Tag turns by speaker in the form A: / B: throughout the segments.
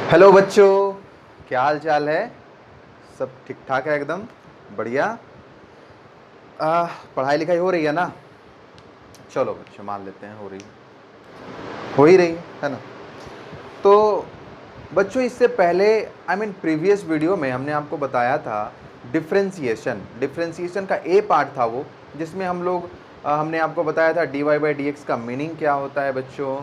A: Hello बच्चों, क्या हाल चाल है। सब ठीक ठाक है, एकदम बढ़िया। पढ़ाई लिखाई हो रही है ना। चलो बच्चों, मान लेते हैं हो ही रही है ना। तो बच्चों, इससे पहले प्रीवियस वीडियो में हमने आपको बताया था डिफरेंशिएशन का ए पार्ट था वो, जिसमें हमने आपको बताया था dy बाई डी एक्स का मीनिंग क्या होता है बच्चों।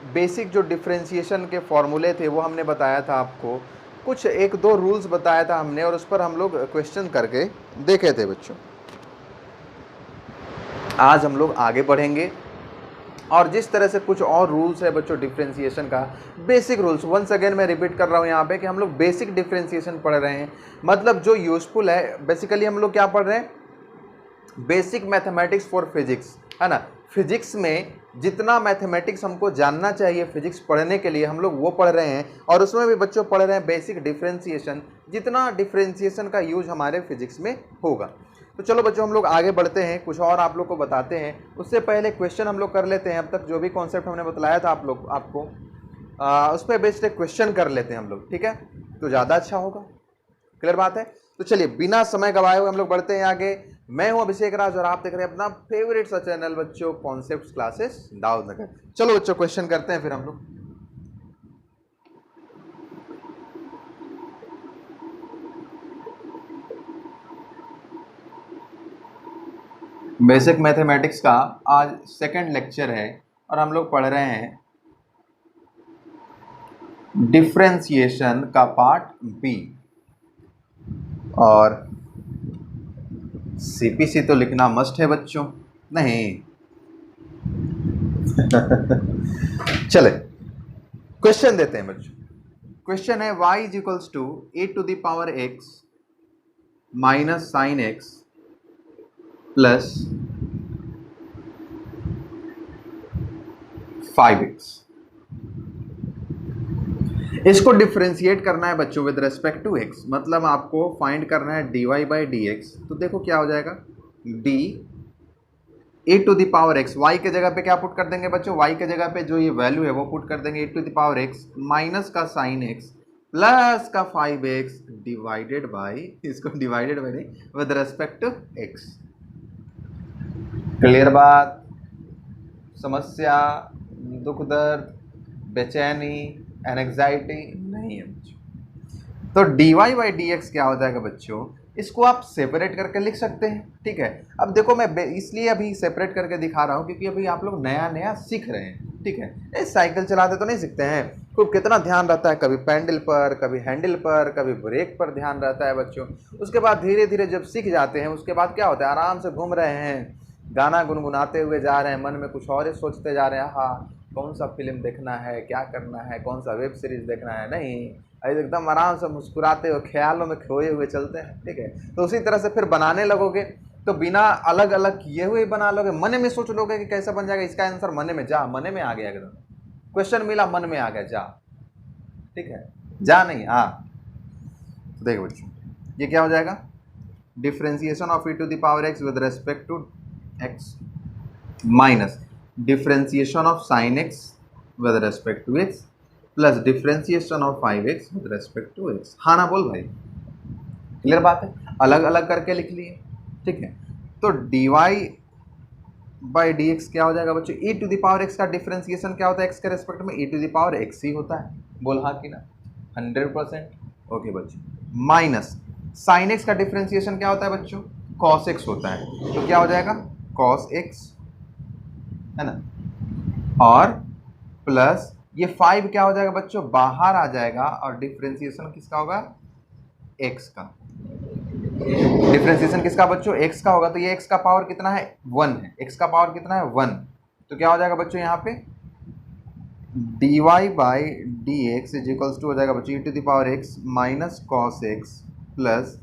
A: बेसिक जो डिफरेंशिएशन के फॉर्मूले थे वो हमने बताया था आपको। कुछ एक दो रूल्स बताया था हमने, और उस पर हम लोग क्वेश्चन करके देखे थे बच्चों। आज हम लोग आगे बढ़ेंगे, और जिस तरह से कुछ और रूल्स है बच्चों डिफरेंशिएशन का, बेसिक रूल्स, वंस अगेन मैं रिपीट कर रहा हूँ यहाँ पे कि हम लोग बेसिक डिफरेंशिएशन पढ़ रहे हैं। मतलब जो यूजफुल है, बेसिकली हम लोग क्या पढ़ रहे हैं, बेसिक मैथमेटिक्स फॉर फिजिक्स, है ना। फिजिक्स में जितना मैथमेटिक्स हमको जानना चाहिए फिजिक्स पढ़ने के लिए, हम लोग वो पढ़ रहे हैं। और उसमें भी बच्चों पढ़ रहे हैं बेसिक डिफरेंशिएशन, जितना डिफरेंशिएशन का यूज हमारे फिजिक्स में होगा। तो चलो बच्चों, हम लोग आगे बढ़ते हैं, कुछ और आप लोग को बताते हैं। उससे पहले क्वेश्चन हम लोग कर लेते हैं। अब तक जो भी कॉन्सेप्ट हमने बताया था आपको उस पर बेस्ड एक क्वेश्चन कर लेते हैं हम लोग, ठीक है, तो ज़्यादा अच्छा होगा। क्लियर बात है। तो चलिए बिना समय गवाए हुए हम लोग बढ़ते हैं आगे। मैं हूं अभिषेक राज, और आप देख रहे हैं अपना फेवरेट सा चैनल बच्चों, कॉन्सेप्ट क्लासेस दाऊद नगर। चलो बच्चों, क्वेश्चन करते हैं फिर हम लोग। बेसिक मैथमेटिक्स का आज सेकंड लेक्चर है, और हम लोग पढ़ रहे हैं डिफरेंशिएशन का पार्ट बी। और सीपीसी तो लिखना मस्ट है बच्चों, नहीं। चले क्वेश्चन देते हैं बच्चों। क्वेश्चन है y is equals to a to the power x minus sine x plus 5x। इसको डिफरेंशिएट करना है बच्चों विद रेस्पेक्ट टू x, मतलब आपको फाइंड करना है dy बाई डी एक्स। तो देखो क्या हो जाएगा, d a to the power x, y के जगह पे क्या पुट कर देंगे बच्चों, y के जगह पे जो ये वैल्यू है वो पुट कर देंगे a to the power x minus का साइन x प्लस का 5x डिवाइडेड बाई, इसको डिवाइडेड बाई नहीं, with respect to x। Clear बात। समस्या, दुख दर्द, बेचैनी, एंग्जाइटी नहीं है बच्चों। तो dy बाई डी एक्स क्या हो जाएगा बच्चों, इसको आप सेपरेट करके लिख सकते हैं, ठीक है। अब देखो मैं इसलिए अभी सेपरेट करके दिखा रहा हूँ क्योंकि अभी आप लोग नया नया सीख रहे हैं, ठीक है। ये साइकिल चलाते तो नहीं सीखते हैं, खूब कितना ध्यान रहता है, कभी पैडल पर, कभी हैंडल पर, कभी ब्रेक पर ध्यान रहता है बच्चों। उसके बाद धीरे धीरे जब सीख जाते हैं, उसके बाद क्या होता है, आराम से घूम रहे हैं, गाना गुनगुनाते हुए जा रहे हैं, मन में कुछ और ही सोचते जा रहे हैं, हाँ कौन सा फिल्म देखना है, क्या करना है, कौन सा वेब सीरीज देखना है, नहीं, एकदम आराम से मुस्कुराते हुए ख्यालों में खोए हुए चलते हैं, ठीक है। तो उसी तरह से फिर बनाने लगोगे तो बिना अलग अलग किए हुए बना लोगे, मन में सोच लोगे कि कैसा बन जाएगा, इसका आंसर मन में, जा मन में आ गया एकदम, क्वेश्चन मिला मन में आ गया, जा, ठीक है, जा नहीं हाँ। तो देखो बच्चों, ये क्या हो जाएगा, differentiation of e to the power x with respect to x minus differentiation of sine x with respect to x plus differentiation of 5x with respect to x। हाँ ना बोल भाई, क्लियर बात है, अलग अलग करके लिख लिए, ठीक है। तो dy बाई डी एक्स क्या हो जाएगा बच्चों, e to the power x का डिफरेंशिएशन क्या होता है x के रेस्पेक्ट में, e to the power x ही होता है, बोल हाँ कि ना, 100%। ओके बच्चों, माइनस साइन x का डिफरेंशिएशन क्या होता है बच्चों, cos x होता है, तो क्या हो जाएगा cos x, है ना, और प्लस ये 5 क्या हो जाएगा बच्चों, बाहर आ जाएगा, और डिफरेंशिएशन किसका होगा, x का। डिफरेंशिएशन किसका बच्चों, x का होगा, तो ये x का पावर कितना है, 1 है, x का पावर कितना है 1। तो क्या हो जाएगा बच्चों यहाँ पे, dy by d x is equals to हो जाएगा बच्चों e to the power x minus cos x plus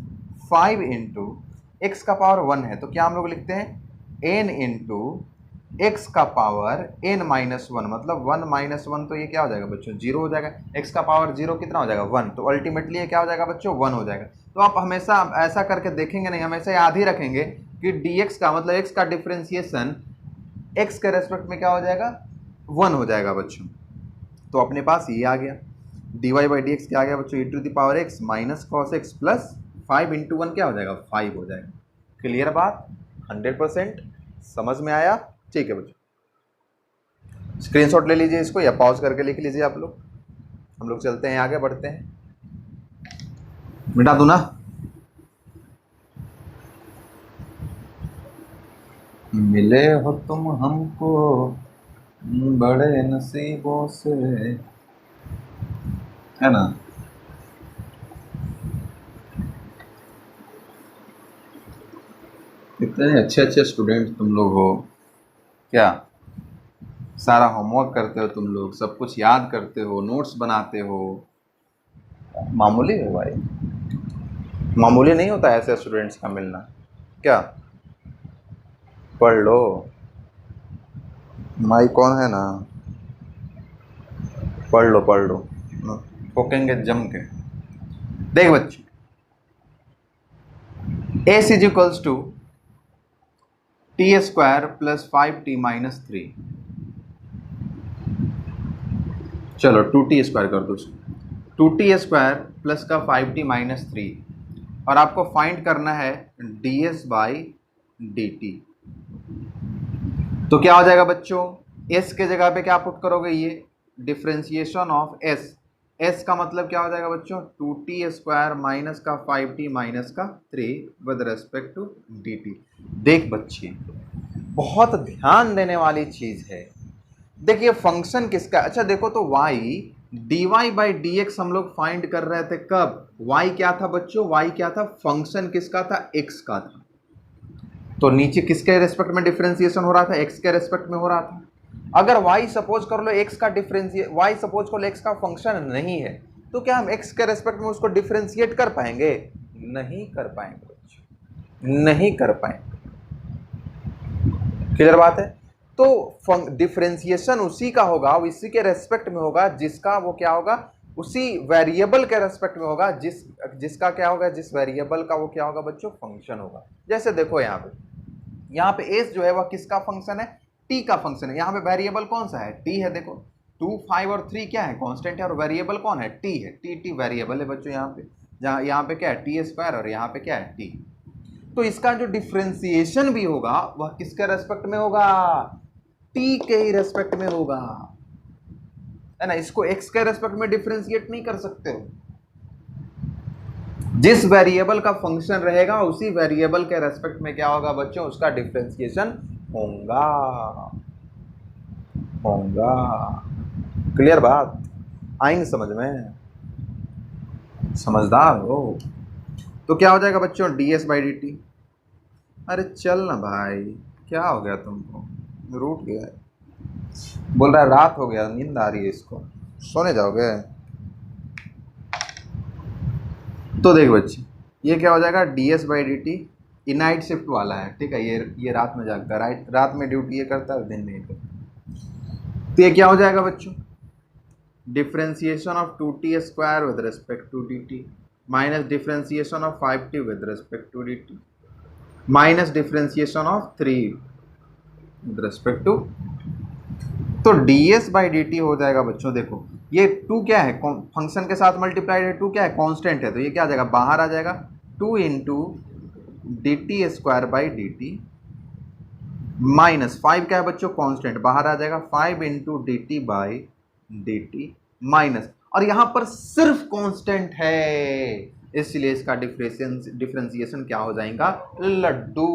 A: 5 into x का पावर 1 है, तो क्या हम लोग लिखते हैं n इंटू x का पावर n माइनस 1, मतलब 1 माइनस 1, तो ये क्या हो जाएगा बच्चों, 0 हो जाएगा। x का पावर 0 कितना हो जाएगा 1, तो अल्टीमेटली ये क्या हो जाएगा बच्चों 1 हो जाएगा। तो आप हमेशा ऐसा करके देखेंगे नहीं, हमेशा याद ही रखेंगे कि dx का मतलब x का डिफरेंशिएशन x के रेस्पेक्ट में क्या हो जाएगा 1 हो जाएगा बच्चों। तो अपने पास ये आ गया। D y by d x क्या आ गया बच्चों, e to the power x minus cos x plus 5 into one क्या हो जाएगा 5 हो जाएगा। क्लियर बात, 100% समझ में आया। ठीक है बच्चों, स्क्रीनशॉट ले लीजिए इसको या पॉज करके लिख लीजिए आप लोग। हम लोग चलते हैं आगे बढ़ते हैं। मिटा दूं ना, मिले हो तुम हमको बड़े नसीबों से, है ना। इतने अच्छे अच्छे स्टूडेंट तुम लोग हो, क्या सारा होमवर्क करते हो तुम लोग, सब कुछ याद करते हो, नोट्स बनाते हो। मामूली है भाई, मामूली नहीं होता ऐसे स्टूडेंट्स का मिलना। क्या पढ़ लो, माई कौन है ना, पढ़ लो पढ़ लो, ठोकेंगे जम के। देख बच्चे, s is equals to t square plus 5t minus 3। चलो 2t स्क्वायर कर दो, 2t स्क्वायर प्लस का 5t माइनस 3, और आपको फाइंड करना है ds बाई dt। तो क्या हो जाएगा बच्चों, s के जगह पे क्या पुट करोगे, ये डिफ्रेंसिएशन ऑफ s, s का मतलब क्या हो जाएगा बच्चों 2t स्क्वायर माइनस का 5t माइनस का 3 विद रेस्पेक्ट टू dt। देख बच्चे, बहुत ध्यान देने वाली चीज है। देखिए फंक्शन किसका, अच्छा देखो तो y dy by d x हम लोग फाइंड कर रहे थे कब, y क्या था बच्चों, y क्या था, फंक्शन किसका था, x का था। तो नीचे किसके रेस्पेक्ट में डिफरेंशिएशन हो रहा था, x के रेस्पेक्ट में हो रहा था। अगर y सपोज कर लो x का डिफरेंशिएट, y सपोज कर लो x का फंक्शन नहीं है, तो क्या हम x के रेस्पेक्ट में उसको डिफरेंशिएट कर पाएंगे, नहीं कर पाएंगे बच्चों, नहीं कर पाएंगे। क्लियर बात है। तो डिफरेंशिएशन उसी का होगा, इसी के रेस्पेक्ट में होगा जिसका वो क्या होगा, उसी वेरिएबल के रेस्पेक्ट में होगा जिसका क्या होगा, जिस वेरिएबल का वो क्या होगा बच्चों, फंक्शन होगा। जैसे देखो यहाँ पे एस जो है वह किसका फंक्शन है, टी का फंक्शन है। यहाँ पे वेरिएबल कौन सा है, टी है। देखो 2, 5 और 3 क्या है, कांस्टेंट है, और वेरिएबल कौन है, टी है। टी वेरिएबल है बच्चों यहाँ पे, जहाँ यहाँ पे क्या है टी स्क्वायर, और यहाँ पे क्या है टी। तो इसका जो डिफरेंशिएशन भी होगा वह किसके रेस्पेक्ट में होगा, टी के ही रेस्पेक्ट में होगा, है ना। इसको x के रेस्पेक्ट में डिफरेंशिएट नहीं कर सकते हो। जिस वेरिएबल का फंक्शन रहेगा उसी वेरिएबल के रेस्पेक्ट में क्या होगा बच्चों, उसका डिफरेंशिएशन होगा। क्लियर बात, आई समझ में, समझदार हो। तो क्या हो जाएगा बच्चों, ds बाई डी टी। अरे चल ना भाई, क्या हो गया तुमको, रूठ गया है, बोल रहा है रात हो गया, नींद आ रही है इसको, सोने जाओगे। तो देख बच्चे, ये क्या हो जाएगा, ds बाई डी टी, ये नाइट शिफ्ट वाला है, ठीक है। ये रात में जागता है, रात में ड्यूटी ये करता है, दिन में ये करता है। तो ये क्या हो जाएगा बच्चों, differentiation of 2t square with respect to dt minus differentiation of 5t with respect to dt minus differentiation of 3 with respect to. तो ds बाई डी टी हो जाएगा बच्चों, देखो ये 2 क्या है, फंक्शन के साथ मल्टीप्लाइड है, 2 क्या है, कांस्टेंट है, तो ये क्या आ जाएगा, बाहर आ जाएगा 2 into D T square by d T minus 5 क्या है बच्चों, कांस्टेंट, बाहर आ जाएगा 5 into D T by d T minus, और यहां पर सिर्फ कांस्टेंट है, इसलिए इसका डिफरेंशिएशन क्या हो जाएगा, लड्डू।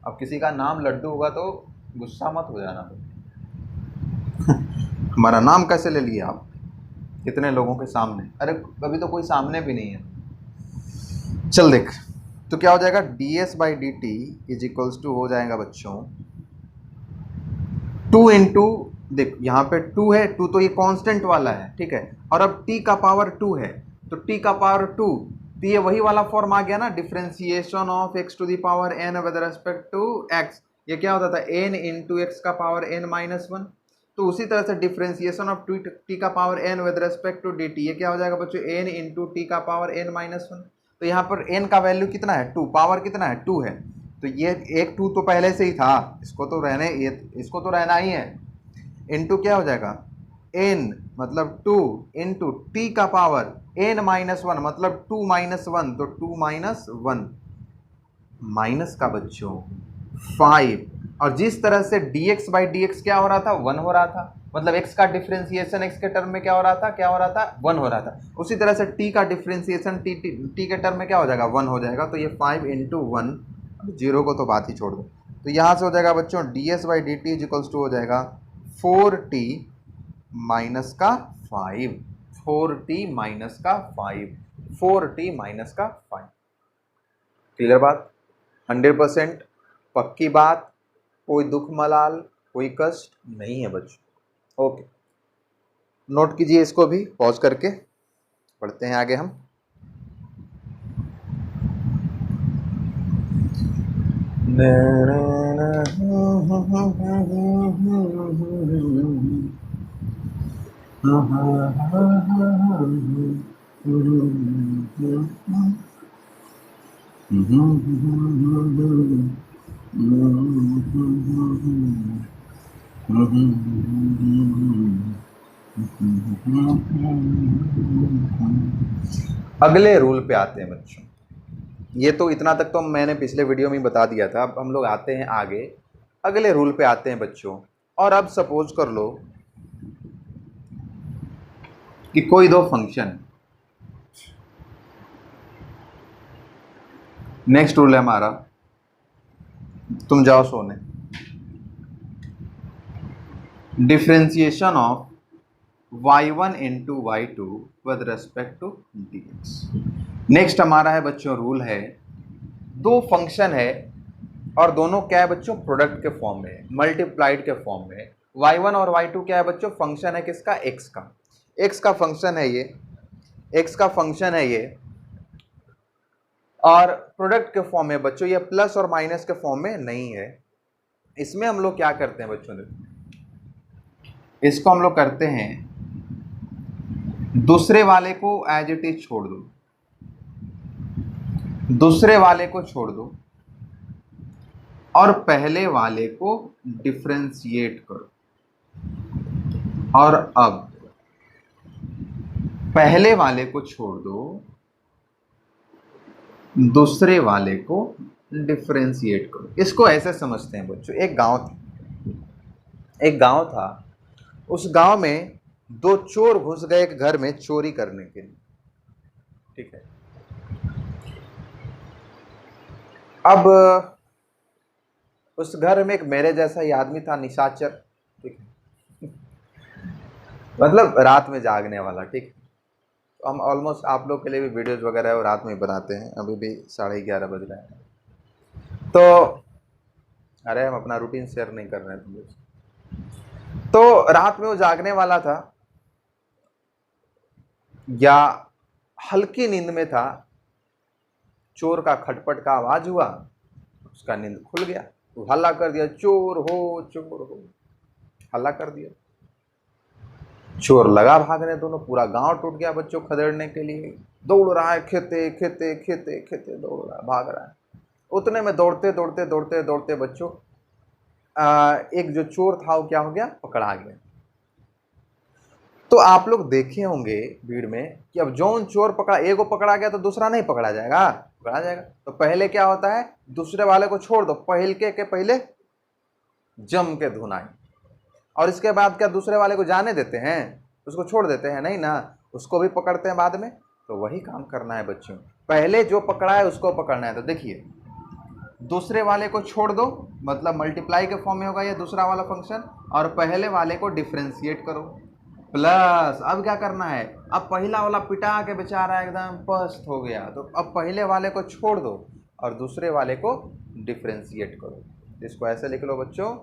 A: अब किसी का नाम लड्डू होगा तो गुस्सा मत हो जाना। हमारा नाम कैसे ले लिया आप कितने लोगों के सामने, अरे अभी तो कोई सामने भी नहीं है। चल देख, तो क्या हो जाएगा, ds by d t is equals to हो जाएगा बच्चों 2 इंटू, देख यहाँ पे 2 है, 2 तो ये कांस्टेंट वाला है, ठीक है, और अब t का पावर 2 है, तो t का पावर 2, तो ये वही वाला फॉर्म आ गया ना, differentiation of x to the power n with respect to x। ये क्या होता था, n इंटू एक्स का पावर n माइनस 1। तो उसी तरह से डिफरेंशिएशन ऑफ t का power n with respect to dt, ये क्या हो जाएगा बच्चों, n इंटू टी का पावर n माइनस 1। तो यहाँ पर n का वैल्यू कितना है, 2, पावर कितना है, 2 है, तो ये एक 2 तो पहले से ही था, इसको तो रहना ही है, इंटू क्या हो जाएगा, n मतलब 2 इंटू t का पावर n माइनस 1 मतलब 2 माइनस 1, तो 2 माइनस 1 माइनस का बच्चों 5। और जिस तरह से dx बाई डी क्या हो रहा था, 1 हो रहा था, मतलब x का डिफरेंशिएशन x के टर्म में क्या हो रहा था, 1 हो रहा था। उसी तरह से t का डिफरेंशिएशन t के टर्म में क्या हो जाएगा, 1 हो जाएगा। तो ये 5 इंटू 1, जीरो को तो बात ही छोड़ दो, तो यहाँ से हो जाएगा बच्चों ds by d t equals to हो जाएगा 4t माइनस का 5, 4t माइनस का 5, 4t माइनस का 5। क्लियर बात, 100% पक्की बात, कोई दुख मलाल, कोई कष्ट नहीं है बच्चों। ओके, नोट कीजिए इसको भी, पॉज करके पढ़ते हैं आगे हम। अगले रूल पे आते हैं बच्चों। ये तो इतना तक तो मैंने पिछले वीडियो में ही बता दिया था। अब हम लोग आते हैं आगे, अगले रूल पे आते हैं बच्चों। और अब सपोज कर लो कि कोई दो फंक्शन, नेक्स्ट रूल है हमारा, तुम जाओ सोने, differentiation of y1 into y2 with respect to dx। Next हमारा है बच्चों रूल है, दो फंक्शन है और दोनों क्या है बच्चों, प्रोडक्ट के फॉर्म में, मल्टीप्लाइड के फॉर्म में। y1 और y2 क्या है बच्चों, फंक्शन है किसका, x का, x का फंक्शन है ये, x का फंक्शन है ये, और प्रोडक्ट के फॉर्म में बच्चों, ये प्लस और माइनस के फॉर्म में नहीं है। इसमें हम लोग क्या करते हैं बच्चों, इसको हम लोग करते हैं, दूसरे वाले को एज इट इज छोड़ दो, दूसरे वाले को छोड़ दो और पहले वाले को डिफरेंशिएट करो। और अब पहले वाले को छोड़ दो, दूसरे वाले को डिफरेंशिएट करो। इसको ऐसे समझते हैं बच्चों, एक गांव था, उस गांव में दो चोर घुस गए एक घर में चोरी करने के लिए, ठीक है। अब उस घर में एक मेरे जैसा ही आदमी था, निशाचर, ठीक है, मतलब रात में जागने वाला, ठीक है। तो हम ऑलमोस्ट आप लोग के लिए भी वीडियोस वगैरह वो रात में बनाते हैं, अभी भी 11:30 बज रहे हैं, तो अरे हम अपना रूटीन शेयर नहीं कर रहे हैं तुम। तो रात में वो जागने वाला था या हल्की नींद में था, चोर का खटपट का आवाज हुआ, उसका नींद खुल गया, तो हल्ला कर दिया, चोर हो, हल्ला कर दिया। चोर लगा भागने, दोनों, पूरा गांव टूट गया बच्चों खदेड़ने के लिए, दौड़ रहा है, खेते खेते खेते खेते दौड़ रहा है, भाग रहा है। उतने में दौड़ते दौड़ते दौड़ते दौड़ते बच्चों एक जो चोर था वो क्या हो गया, पकड़ा गया। तो आप लोग देखे होंगे भीड़ में कि अब जौन चोर पकड़ा, एक को पकड़ा गया तो दूसरा नहीं पकड़ा जाएगा, पकड़ा जाएगा। तो पहले क्या होता है, दूसरे वाले को छोड़ दो, पहल के पहले जम के धुनाई। और इसके बाद क्या दूसरे वाले को जाने देते हैं, उसको छोड़ देते हैं, नहीं ना, उसको भी पकड़ते हैं बाद में। तो वही काम करना है बच्चों, पहले जो पकड़ा है उसको पकड़ना है। तो देखिए, दूसरे वाले को छोड़ दो मतलब मल्टीप्लाई के फॉर्म में होगा ये दूसरा वाला फंक्शन, और पहले वाले को डिफरेंशिएट करो प्लस। अब क्या करना है, अब पहला वाला पिटा के बेचारा एकदम पस्त हो गया, तो अब पहले वाले को छोड़ दो और दूसरे वाले को डिफरेंशिएट करो। इसको ऐसे लिख लो बच्चों,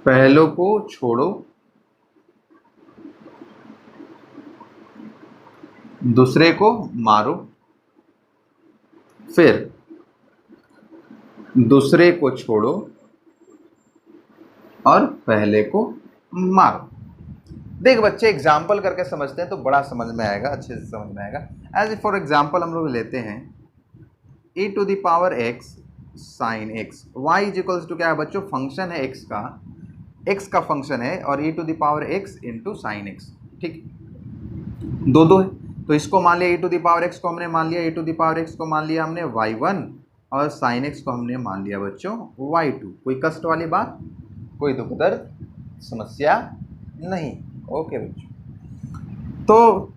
A: पहलों को छोड़ो, दूसरे को मारो, फिर दूसरे को छोड़ो और पहले को मारो। देख बच्चे एग्जाम्पल करके समझते हैं तो बड़ा समझ में आएगा, अच्छे से समझ में आएगा। एज फॉर एग्जाम्पल हम लोग लेते हैं e to the power x sine x, y is equals to क्या है बच्चों, फंक्शन है x का फंक्शन है और e to the power x into sine x, ठीक, दो है। तो इसको मान लिया e to the power x को हमने मान लिया, e to the power x को मान लिया हमने y1 और साइन x को हमने मान लिया बच्चों y2। कोई कष्ट वाली बात, कोई दुख दर्द समस्या नहीं। ओके बच्चों, तो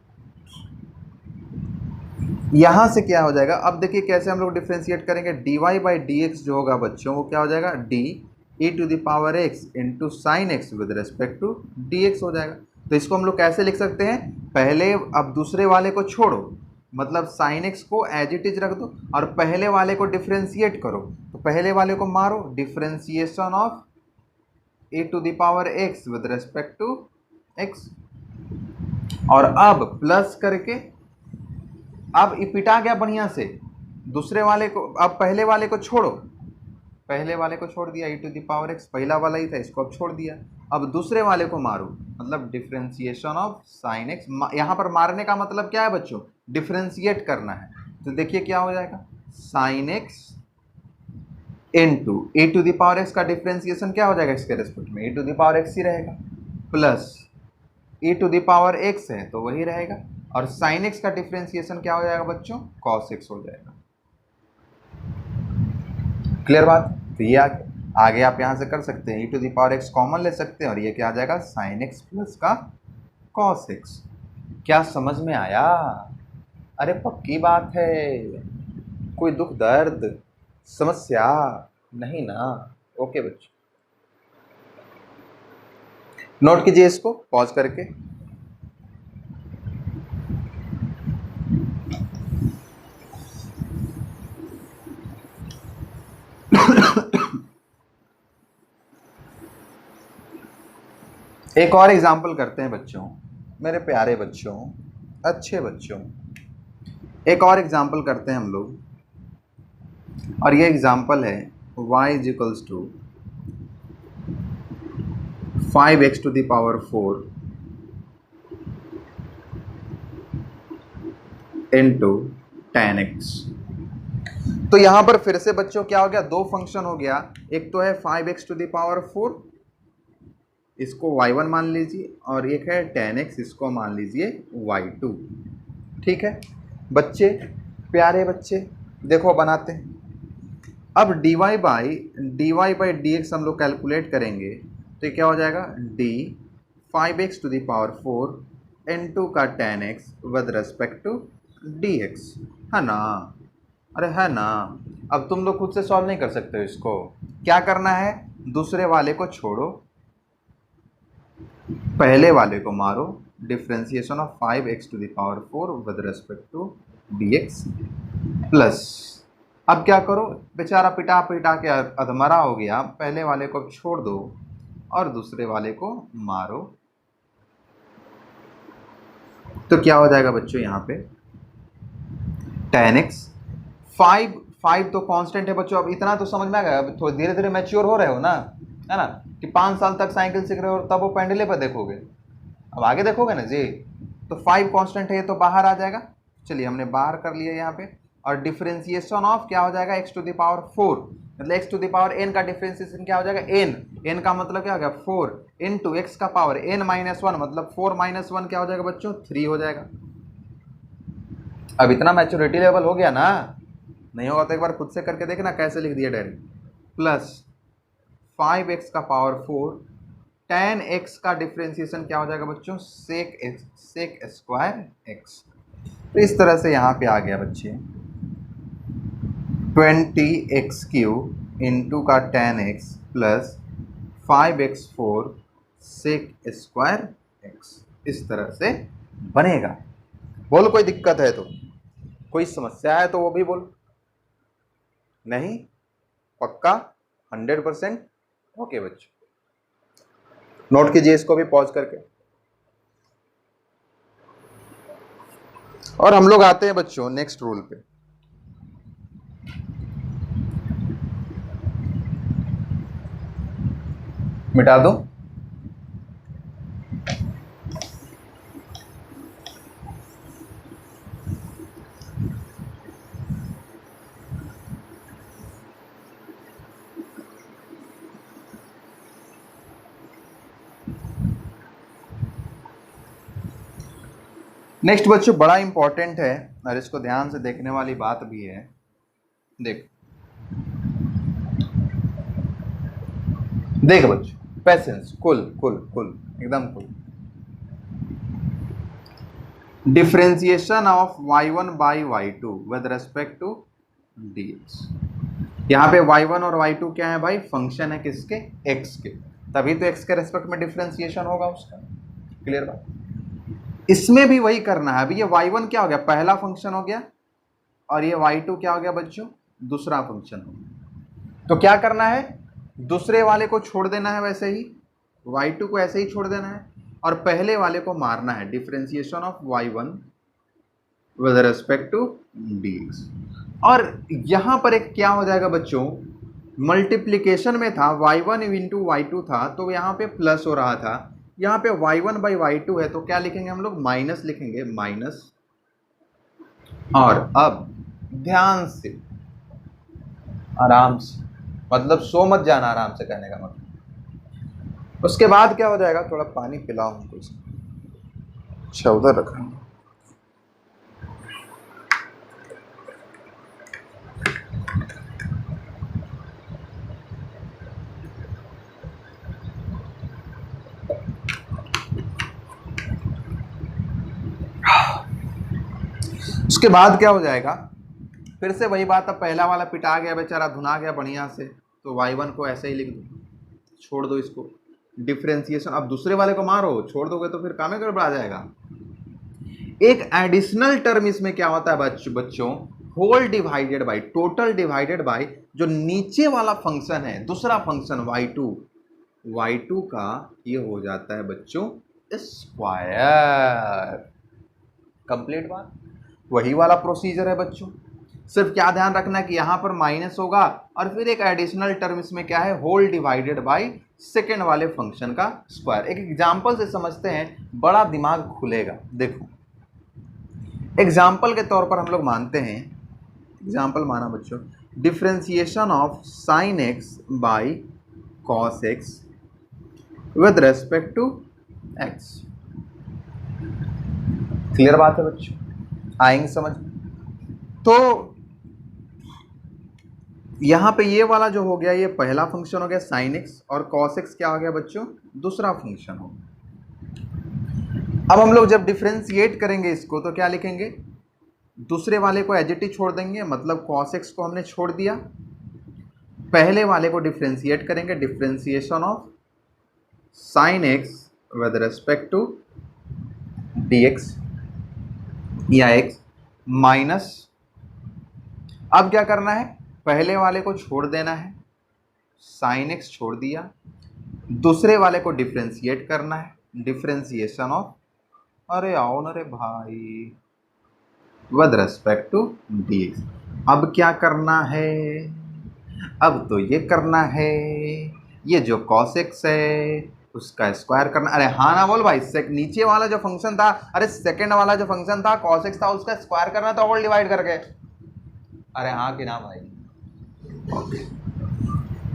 A: यहां से क्या हो जाएगा, अब देखिए कैसे हम लोग डिफ्रेंशिएट करेंगे। dy बाई डी एक्स जो होगा बच्चों वो क्या हो जाएगा, d e to the power x into sine x with respect to dx हो जाएगा। तो इसको हम लोग कैसे लिख सकते हैं, पहले अब दूसरे वाले को छोड़ो, मतलब साइन एक्स को एज इट इज रख दो और पहले वाले को डिफ्रेंशिएट करो। तो पहले वाले को मारो, differentiation of e to the power x with respect to x, और अब प्लस करके अब पिटा गया बढ़िया से दूसरे वाले को, अब पहले वाले को छोड़ो, पहले वाले को छोड़ दिया, e to the power x पहला वाला ही था इसको अब छोड़ दिया, अब दूसरे वाले को मारो, मतलब डिफ्रेंशिएशन ऑफ साइन एक्स। यहाँ पर मारने का मतलब क्या है बच्चों, डिफ्रेंशिएट करना है। तो देखिए क्या हो जाएगा, sine x into a to the power x का डिफ्रेंशिएशन क्या हो जाएगा इसके रेस्पेक्ट में, e to the power x ही रहेगा, plus e to the power x है तो वही रहेगा, और साइन x का डिफ्रेंशिएशन क्या हो जाएगा बच्चों, cos x हो जाएगा। क्लियर बात। तो ये आगे आप यहां से कर सकते हैं, e to the power x common ले सकते हैं और ये क्या आ जाएगा साइन x प्लस का cos x। क्या समझ में आया, अरे पक्की बात है, कोई दुख दर्द समस्या नहीं ना। ओके बच्चों, नोट कीजिए इसको पॉज करके। एक और एग्जाम्पल करते हैं बच्चों, मेरे प्यारे बच्चों, अच्छे बच्चों, एक और एग्जाम्पल करते हैं हम लोग, और ये एग्जाम्पल है y is equals to 5x to the power 4 into 10x। तो यहां पर फिर से बच्चों क्या हो गया, दो फंक्शन हो गया, एक तो है 5x टू द पावर 4, इसको y1 मान लीजिए, और एक है 10x, इसको मान लीजिए y2। ठीक है बच्चे, प्यारे बच्चे, देखो बनाते हैं। अब dy बाई डी एक्स हम लोग कैलकुलेट करेंगे तो ये क्या हो जाएगा, d 5x to the power 4 into का 10x with respect to dx, है ना, अरे है ना। अब तुम लोग खुद से सॉल्व नहीं कर सकते हो इसको, क्या करना है, दूसरे वाले को छोड़ो, पहले वाले को मारो, differentiation of 5x to the power 4 with respect to dx, plus अब क्या करो, बेचारा पिटा पिटा के अधमरा हो गया, पहले वाले को छोड़ दो और दूसरे वाले को मारो। तो क्या हो जाएगा बच्चों यहाँ पे 10x, 5 तो कांस्टेंट है बच्चों। अब इतना तो समझ में आ गया, अब थोड़ी धीरे धीरे मैच्योर हो रहे हो ना, है ना, कि 5 साल तक साइकिल सीख रहे हो तब वो पेंडले पर देखोगे, अब आगे देखोगे ना जी। तो 5 कांस्टेंट है, ये तो बाहर आ जाएगा, चलिए हमने बाहर कर लिया यहाँ पे, और डिफरेंशिएशन ऑफ क्या हो जाएगा x टू द पावर 4, मतलब x to the power n का डिफरेंशिएशन क्या हो जाएगा, n का मतलब क्या हो गया 4 इंटू x का पावर n माइनस 1, मतलब 4 माइनस 1 क्या हो जाएगा बच्चों 3 हो जाएगा। अब इतना मैच्योरिटी लेवल हो गया ना, नहीं होगा तो एक बार खुद से करके देखना कैसे लिख दिया डायरेक्ट, प्लस 5x का पावर 4 10x का डिफरेंशिएशन क्या हो जाएगा बच्चों सेक स्क्वायर x। तो इस तरह से यहाँ पे आ गया बच्चे 20x³ इंटू का 10x plus 5x4 sec square x, इस तरह से बनेगा। बोलो कोई दिक्कत है तो, कोई समस्या है तो वो भी बोलो, नहीं पक्का 100%। ओके बच्चों, नोट कीजिए इसको भी पॉज करके, और हम लोग आते हैं बच्चों नेक्स्ट रूल पे। मिटा दो, नेक्स्ट बच्चों बड़ा इंपॉर्टेंट है और इसको ध्यान से देखने वाली बात भी है। देख देख बच्चों, पेशेंस, कुल कुल कुल एकदम cool. Differentiation of y1 by y2 with respect to dx। यहाँ पे y1 और y2 क्या है भाई, फंक्शन है किसके, x के, तभी तो x के रेस्पेक्ट में डिफरेंशिएशन होगा उसका। क्लियर बात। इसमें भी वही करना है। अभी ये y1 क्या हो गया, पहला फंक्शन हो गया, और ये y2 क्या हो गया बच्चों, दूसरा फंक्शन हो गया। तो क्या करना है, दूसरे वाले को छोड़ देना है, वैसे ही y2 को ऐसे ही छोड़ देना है, और पहले वाले को मारना है, differentiation of y1 with respect to dx। और यहां पर एक क्या हो जाएगा बच्चों, मल्टीप्लिकेशन में था y1 इंटू y2 था, तो यहाँ पे प्लस हो रहा था, यहाँ पे y1 बाई y2 है, तो क्या लिखेंगे हम लोग, माइनस लिखेंगे, माइनस। और अब ध्यान से, आराम से, मतलब सो मत जाना, आराम से कहने का मतलब। उसके बाद क्या हो जाएगा, थोड़ा पानी पिलाओ हमको इसको। अच्छा उधर रखा। उसके बाद क्या हो जाएगा, फिर से वही बात, अब पहला वाला पिटा गया बेचारा, धुना गया बढ़िया से, तो y1 को ऐसे ही लिख दो, छोड़ दो इसको, डिफरेंशिएशन। अब दूसरे वाले को मारो, छोड़ दोगे तो फिर काम ही गड़बड़ा जाएगा। एक एडिशनल टर्म इसमें क्या होता है बच्चों, whole divided by, total divided by जो नीचे वाला फंक्शन है, दूसरा फंक्शन y2 का ये हो जाता है बच्चों स्क्वायर। कंप्लीट बात, वही वाला प्रोसीजर है बच्चों। सिर्फ क्या ध्यान रखना है कि यहां पर माइनस होगा, और फिर एक एडिशनल टर्म इसमें क्या है, होल डिवाइडेड बाई सेकेंड वाले फंक्शन का स्क्वायर। एक एग्जाम्पल से समझते हैं, बड़ा दिमाग खुलेगा। देखो एग्जाम्पल के तौर पर हम लोग मानते हैं, एग्जाम्पल माना बच्चों, differentiation of sine x by cos x with respect to x. Clear बात है बच्चों, आएंगे समझ। तो यहां पे ये वाला जो हो गया, ये पहला फंक्शन हो गया साइन एक्स, और कॉस एक्स क्या हो गया बच्चों, दूसरा फंक्शन हो गया। अब हम लोग जब डिफरेंशिएट करेंगे इसको, तो क्या लिखेंगे, दूसरे वाले को एज इट इज छोड़ देंगे, मतलब cos x को हमने छोड़ दिया, पहले वाले को डिफरेंशिएट करेंगे, differentiation of sin x with respect to dx या x माइनस। अब क्या करना है, पहले वाले को छोड़ देना है, sin x छोड़ दिया, दूसरे वाले को डिफरेंशिएट करना है, डिफरेंशिएशन ऑफ, अरे आओ ना रे भाई, विद रेस्पेक्ट टू dx। अब क्या करना है, अब तो ये करना है, ये जो cos x है उसका स्क्वायर करना। अरे हाँ ना बोल भाई, नीचे वाला जो फंक्शन था, अरे सेकंड वाला जो फंक्शन था cos x था, उसका स्क्वायर करना था होल डिवाइड करके। अरे हाँ कि ना भाई, ओके।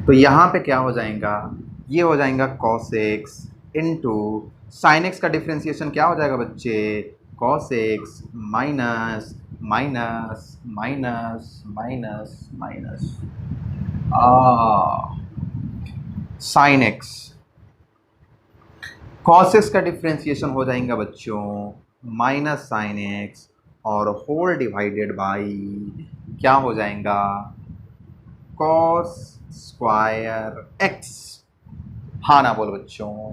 A: तो यहाँ पे क्या हो जाएगा, ये हो जाएगा cos x into sine x का डिफरेंशिएशन क्या हो जाएगा बच्चे, cos x minus minus minus minus minus sine x. cos x का डिफरेंशिएशन हो जाएगा बच्चों माइनस साइन एक्स, और होल डिवाइडेड बाई क्या हो जाएगा, cos स्क्वायर x। हाँ ना बोल बच्चों,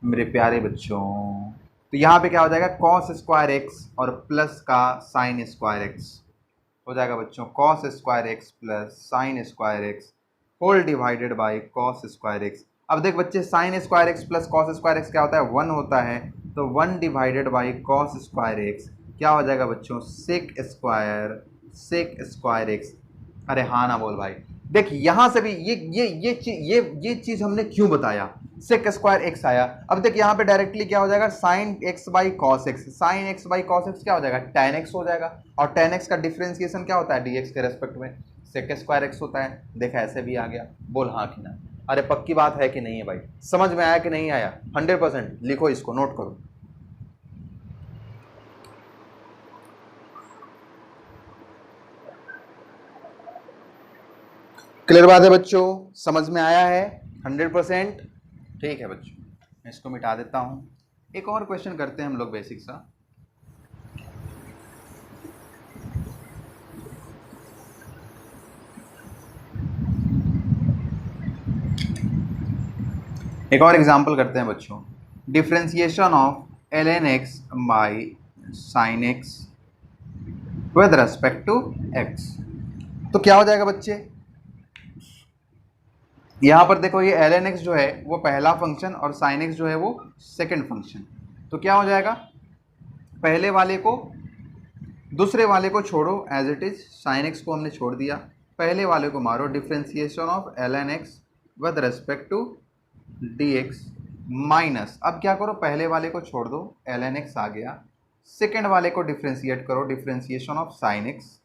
A: मेरे प्यारे बच्चों। तो यहाँ पे क्या हो जाएगा, cos स्क्वायर एक्स और प्लस का साइन स्क्वायर एक्स हो जाएगा बच्चों, cos square x plus sine square x whole divided by cos square x. अब देख बच्चे, sine square x plus cos square x क्या होता है, 1 होता है, तो 1 divided by cos square x क्या हो जाएगा बच्चों, सेक स्क्वायर एक्स। अरे हाँ ना बोल भाई। देख यहाँ से भी ये चीज हमने क्यों बताया, सेक स्क्वायर एक्स आया। अब देख यहाँ पे डायरेक्टली क्या हो जाएगा, sine x by cos x, sign x by cos x क्या हो जाएगा, टेन एक्स हो जाएगा, और टेन एक्स का डिफरेंशिएशन क्या होता है, डी एक्स के रेस्पेक्ट में सेक स्क्वायर एक्स होता है। देखा ऐसे भी आ गया, बोल हाँ कि ना। अरे पक्की बात है कि नहीं है भाई, समझ में आया कि नहीं आया, 100%। लिखो इसको, नोट करो। क्लियर बात है बच्चों, समझ में आया है 100%? ठीक है बच्चों, मैं इसको मिटा देता हूं। एक और क्वेश्चन करते हैं हम लोग बेसिक सा। एक और एग्जांपल करते हैं बच्चों। Differentiation of ln x by sin x with respect to x। तो क्या हो जाएगा बच्चे, यहां पर देखो ये ln x जो है वो पहला फंक्शन और sin x जो है वो सेकंड फंक्शन। तो क्या हो जाएगा, पहले वाले को दूसरे वाले को छोड़ो as it is, sin x को हमने छोड़ दिया, पहले वाले को मारो, differentiation of ln x with respect to dx minus, अब क्या करो, पहले वाले को छोड़ दो, ln x आ गया, सेकेंड वाले को डिफरेंशिएट करो, differentiation of sin x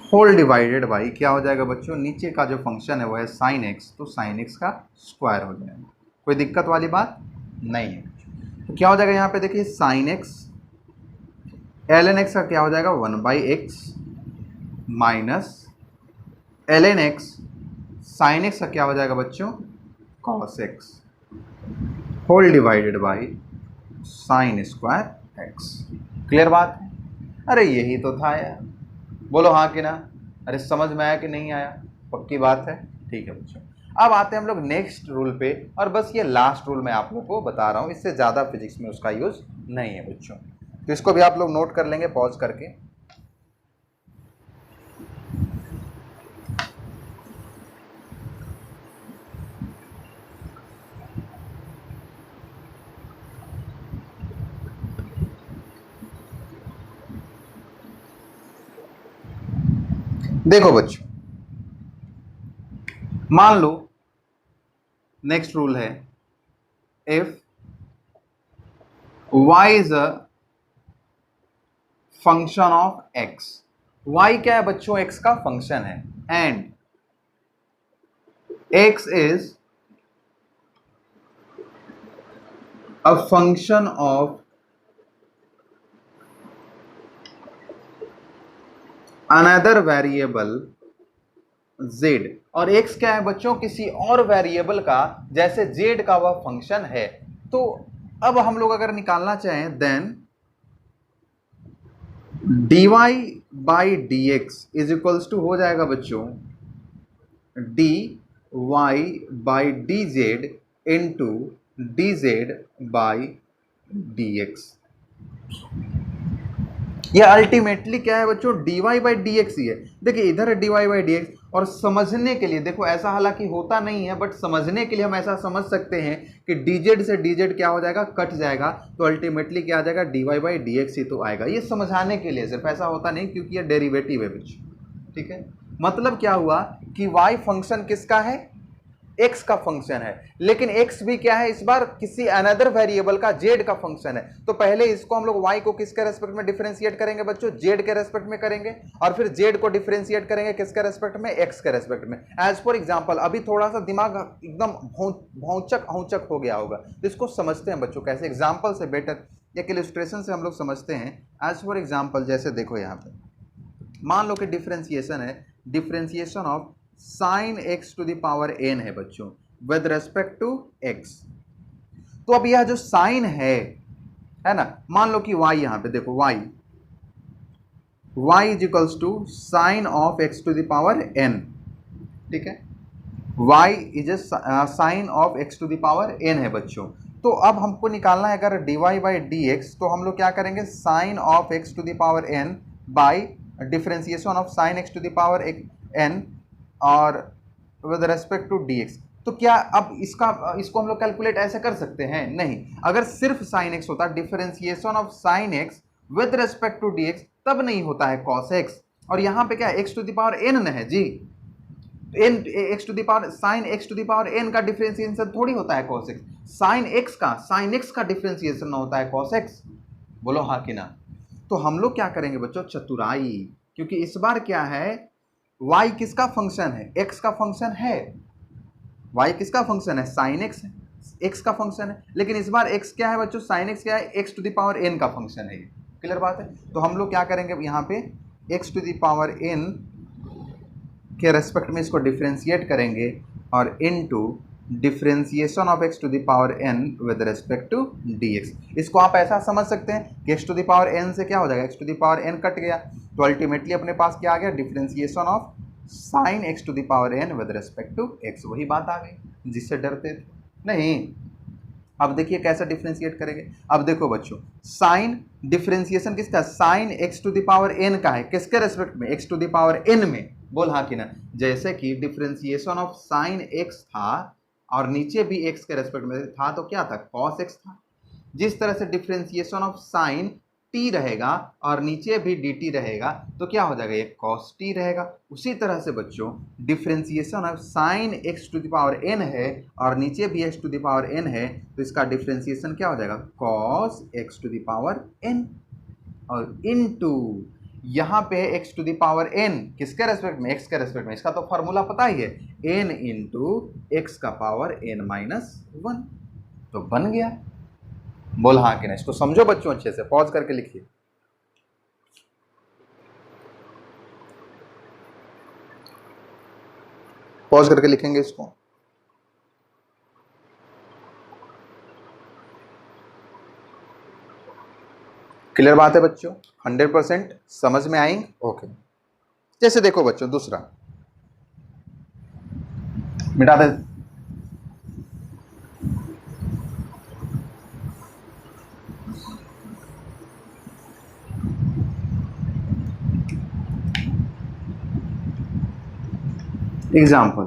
A: whole divided by, क्या हो जाएगा बच्चों, नीचे का जो फंक्शन है वो है sin x, तो sin x का स्क्वायर हो जाएगा। कोई दिक्कत वाली बात नहीं है। तो क्या हो जाएगा यहाँ पे देखिए, sin x ln x का क्या हो जाएगा 1/x minus ln x sin x का क्या हो जाएगा बच्चों cos x whole divided by sin square x। Clear बात है? अरे यही तो था यार, बोलो हाँ कि ना। अरे समझ में आया कि नहीं आया? पक्की बात है। ठीक है बच्चों, अब आते हैं हम लोग नेक्स्ट रूल पे, और बस ये लास्ट रूल मैं आप लोग को बता रहा हूँ, इससे ज़्यादा फिजिक्स में उसका यूज नहीं है बच्चों। तो इसको भी आप लोग नोट कर लेंगे पॉज करके। देखो बच्चों, मान लो नेक्स्ट रूल है, if y is a function of x, y क्या है बच्चों, x का फंक्शन है, and x is a function of another variable z, और x क्या है बच्चों, किसी और वेरिएबल का, जैसे z का वह फंक्शन है। तो अब हम लोग अगर निकालना चाहें, then dy by d x is equals to हो जाएगा बच्चों dy by d z into d z by d x. ये अल्टीमेटली क्या है बच्चों, dy बाई डी एक्स ही है। देखिए इधर है dy बाई डी एक्स, और समझने के लिए देखो, ऐसा हालांकि होता नहीं है, बट समझने के लिए हम ऐसा समझ सकते हैं कि dz से dz क्या हो जाएगा, कट जाएगा, तो अल्टीमेटली क्या आ जाएगा, dy बाई डी एक्स ही तो आएगा। ये समझाने के लिए सिर्फ, ऐसा होता नहीं, क्योंकि ये डेरिवेटिव है बच्चों। ठीक है, मतलब क्या हुआ कि y फंक्शन किसका है, x का फंक्शन है, लेकिन x भी क्या है, इस बार किसी अनदर वेरिएबल का, z का फंक्शन है। तो पहले इसको हम लोग y को किसके रेस्पेक्ट में डिफरेंशिएट करेंगे बच्चों, z के रेस्पेक्ट में करेंगे, और फिर z को डिफरेंशिएट करेंगे किसके रेस्पेक्ट में, x के रेस्पेक्ट में। एज फॉर एग्जांपल, अभी थोड़ा सा दिमाग एकदम भौचक हो गया होगा, तो इसको समझते हैं बच्चों कैसे, एग्जाम्पल से बेटर, एक इलस्ट्रेशन से हम लोग समझते हैं। एज फॉर एग्जाम्पल, जैसे देखो यहाँ पे मान लो कि डिफरेंशिएशन है, differentiation of sine x to the power n है बच्चों विद रेस्पेक्ट टू x। तो अब यह जो साइन है ना, मान लो कि y, यहां पे देखो y is equals to sine of x to the power n। ठीक है, y is sine of x to the power n है बच्चों। तो अब हमको निकालना है अगर dy बाई डी एक्स, तो हम लोग क्या करेंगे, sine of x to the power n by differentiation of sine x to the power n और विद रेस्पेक्ट टू dx। तो क्या अब इसको हम लोग कैलकुलेट ऐसे कर सकते हैं? नहीं, अगर सिर्फ sin x होता, differentiation of sin x with respect to dx, तब नहीं होता है cos x, और यहाँ पे क्या x to the power n है जी, n x to the power sin x to the power n का डिफरेंशिएशन थोड़ी होता है cos x, sin x का डिफरेंशिएशन होता है cos x। बोलो हाँ कि ना? तो हम लोग क्या करेंगे बच्चों, चतुराई, क्योंकि इस बार क्या है, y किसका फंक्शन है, x का फंक्शन है, y किसका फंक्शन है, sin x x का फंक्शन है, लेकिन इस बार x क्या है बच्चों, sin x क्या है, x to the power n का फंक्शन है। क्लियर बात है। तो हम लोग क्या करेंगे यहाँ पे x to the power n के रेस्पेक्ट में इसको डिफ्रेंशिएट करेंगे और into differentiation of x to the power n with respect to dx। इसको आप ऐसा समझ सकते हैं कि x to the power n से क्या हो जाएगा, x to the power n cut गया तो अल्टीमेटली अपने पास क्या आ गया, differentiation of sine x to the power n with respect to x। वही बात आ गई जिससे डरते थे नहीं। अब देखिए कैसा डिफ्रेंशिएट करेंगे। अब देखो बच्चों, साइन डिफ्रेंशिएशन किसका, sine x to the power n का है, किसके रेस्पेक्ट में, x to the power n में। बोल हाँ कि ना। जैसे कि डिफ्रेंशिएशन ऑफ साइन x था और नीचे भी x के रेस्पेक्ट में था तो क्या था, cos x था। जिस तरह से डिफ्रेंशिएशन ऑफ साइन t रहेगा और नीचे भी dt रहेगा तो क्या हो जाएगा, ये cos t रहेगा। उसी तरह से बच्चों differentiation of sine x to the power n है और नीचे भी x to the power n है तो इसका डिफ्रेंशिएशन क्या हो जाएगा, cos x to the power n और इनटू यहाँ पे x to the power n किसके रेस्पेक्ट में, x के रेस्पेक्ट में। इसका तो फॉर्मूला पता ही है, n इंटू x का पावर n माइनस 1। तो बन गया। बोल हाँ कि नहीं। इसको समझो बच्चों अच्छे से, पॉज करके लिखिए। पॉज करके लिखेंगे इसको। क्लियर बात है बच्चों, 100% समझ में आएंगे। ओके, जैसे देखो बच्चों दूसरा मिटा दे। Example,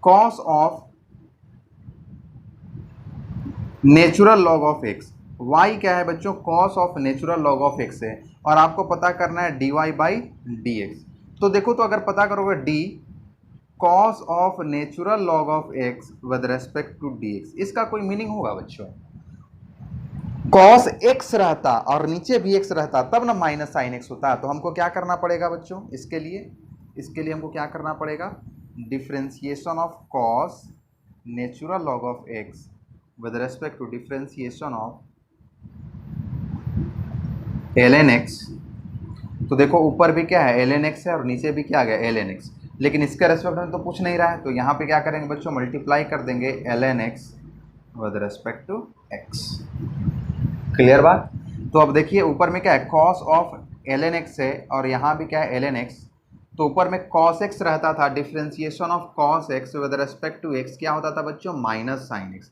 A: cos of natural log of x. y क्या है बच्चों, cos of natural log of x है और आपको पता करना है dy बाई डी एक्स। तो देखो, तो अगर पता करोगे d cos of natural log of x with respect to dx, इसका कोई मीनिंग होगा बच्चों। कॉस x रहता और नीचे भी x रहता तब ना माइनस साइन x होता। तो हमको क्या करना पड़ेगा बच्चों, इसके लिए हमको क्या करना पड़ेगा, differentiation of cos natural log of x with respect to differentiation of ln x। तो देखो ऊपर भी क्या है, ln x है और नीचे भी क्या आ गया, ln x। लेकिन इसके रेस्पेक्ट में तो पूछ नहीं रहा है तो यहाँ पे क्या करेंगे बच्चों, मल्टीप्लाई कर देंगे ln x with respect to x। Clear बात। तो अब देखिए ऊपर में क्या है, cos ऑफ ln x है और यहाँ भी क्या है ln x। तो ऊपर में cos x रहता था, differentiation of cos x with respect to x क्या होता था बच्चों, माइनस साइन x।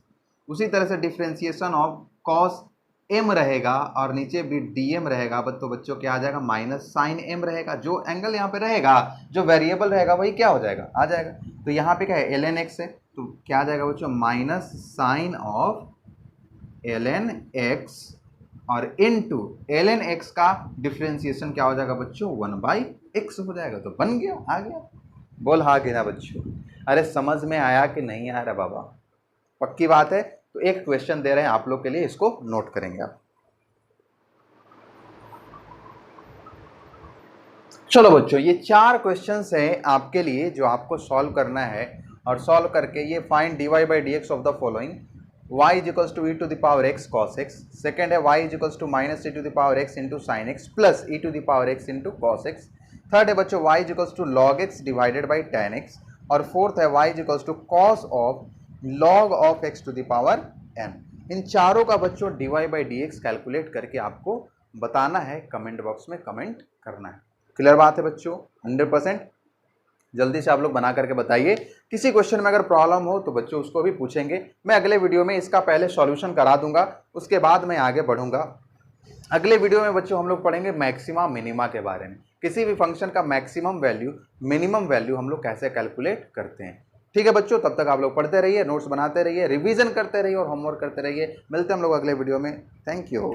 A: उसी तरह से डिफ्रेंशिएशन ऑफ cos m रहेगा और नीचे भी dm रहेगा, तो बच्चों क्या आ जाएगा, माइनस साइन m रहेगा। जो एंगल यहाँ पे रहेगा, जो वेरिएबल रहेगा वही क्या हो जाएगा, आ जाएगा। तो यहाँ पे क्या है, ln x है तो क्या आ जाएगा बच्चों, minus sine of ln x और इनटू ln x का डिफ्रेंशिएशन क्या हो जाएगा बच्चों, 1/x हो जाएगा। तो बन गया, आ गया। बोल हाँ कि ना बच्चों। अरे समझ में आया कि नहीं आ रहा बाबा, पक्की बात है। तो एक क्वेश्चन दे रहे हैं आप लोग के लिए, इसको नोट करेंगे आप। चलो बच्चों, ये 4 क्वेश्चंस हैं आपके लिए जो आपको सॉल्व करना है और सॉल्व करके ये find dy by d x of the following. y is equals to e to the power x cos x। Second है y is equals to minus e to the power x into sine x plus e to the power x into cos x. Third है बच्चों y is equals to log x divided by tan x। और fourth है y is equals to cos of log of x to the power n। इन चारों का बच्चों dy by d x calculate करके आपको बताना है, कमेंट बॉक्स में कमेंट करना है। क्लियर बात है बच्चों, 100%। जल्दी से आप लोग बना करके बताइए। किसी क्वेश्चन में अगर प्रॉब्लम हो तो बच्चों उसको भी पूछेंगे। मैं अगले वीडियो में इसका पहले सॉल्यूशन करा दूंगा, उसके बाद मैं आगे बढ़ूंगा। अगले वीडियो में बच्चों हम लोग पढ़ेंगे मैक्सिमा मिनिमा के बारे में। किसी भी फंक्शन का मैक्सिमम वैल्यू मिनिमम वैल्यू हम लोग कैसे कैलकुलेट करते हैं। ठीक है बच्चों, तब तक आप लोग पढ़ते रहिए, नोट्स बनाते रहिए, रिवीजन करते रहिए और होमवर्क करते रहिए। मिलते हैं हम लोग अगले वीडियो में। Thank you.